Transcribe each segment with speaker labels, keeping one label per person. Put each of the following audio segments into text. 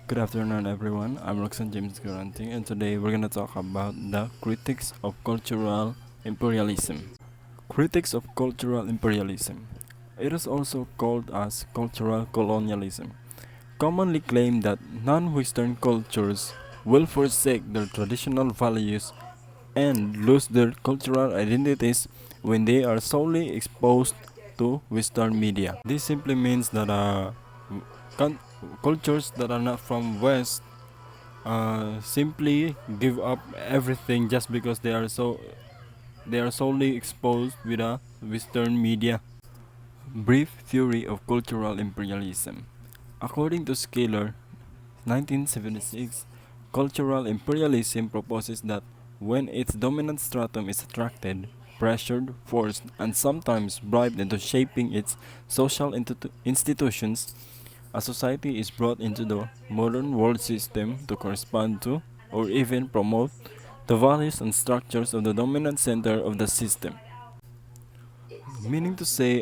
Speaker 1: Good afternoon, everyone. I'm Roxanne James Garanting, and today we're gonna talk about the critics of cultural imperialism. Critics of cultural imperialism. It is also called as cultural colonialism. Commonly claim that non-Western cultures will forsake their traditional values and lose their cultural identities when they are solely exposed to Western media. This simply means that con- cultures that are not from West simply give up everything just because they are solely exposed with a Western media. Brief theory of cultural imperialism. According to Scaler, 1976, cultural imperialism proposes that when its dominant stratum is attracted, pressured, forced, and sometimes bribed into shaping its social institutions, a society is brought into the modern world system to correspond to or even promote the values and structures of the dominant center of the system. Meaning to say,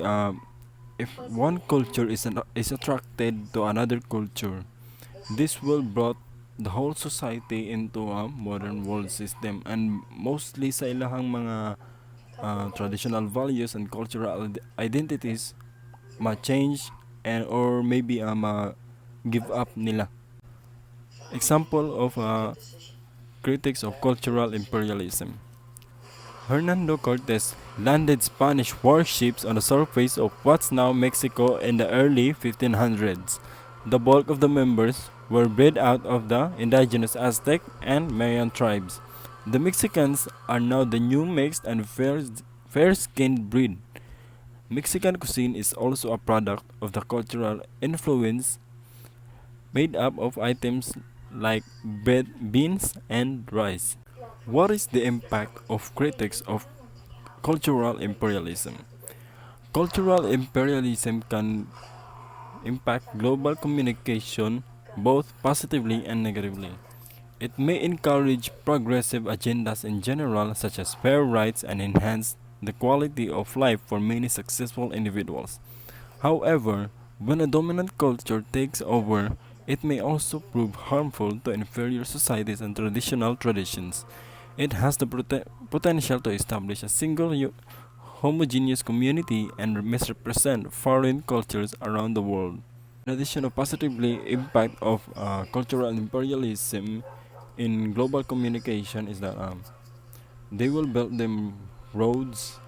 Speaker 1: if one culture is attracted to another culture, this will brought the whole society into a modern world system, and mostly sa ilahang mga traditional values and cultural identities ma-change and or maybe ma-give up nila. Example of critics of cultural imperialism. Hernando Cortes landed Spanish warships on the surface of what's now Mexico in the early 1500s. The bulk of the members were bred out of the indigenous Aztec and Mayan tribes. The Mexicans are now the new mixed and fair-skinned breed. Mexican cuisine is also a product of the cultural influence made up of items like bread, beans, and rice. What is the impact of critics of cultural imperialism? Cultural imperialism can impact global communication both positively and negatively. It may encourage progressive agendas in general, such as fair rights, and enhance the quality of life for many successful individuals. However, when a dominant culture takes over, it may also prove harmful to inferior societies and traditional traditions. It has the potential to establish a single homogeneous community and misrepresent foreign cultures around the world. In addition to positively impact of cultural imperialism in global communication is that they will build them roads,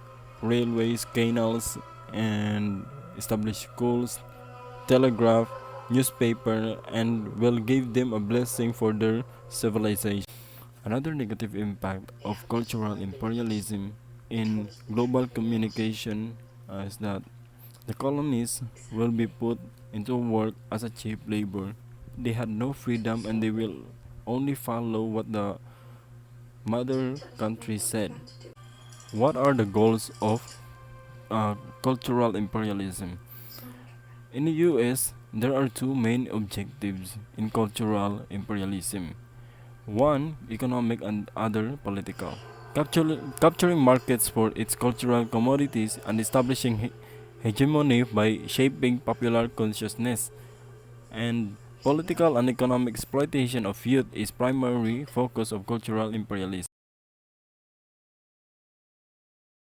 Speaker 1: railways, canals, and establish schools, telegraph, newspaper, and will give them a blessing for their civilization. Another negative impact of cultural imperialism in global communication is that the colonies will be put into work as a cheap labor. They had no freedom and they will only follow what the mother country said. What are the goals of cultural imperialism? In the US, there are two main objectives in cultural imperialism. One, economic and other political. Capturing markets for its cultural commodities and establishing hegemony by shaping popular consciousness. And political and economic exploitation of youth is primary focus of cultural imperialism.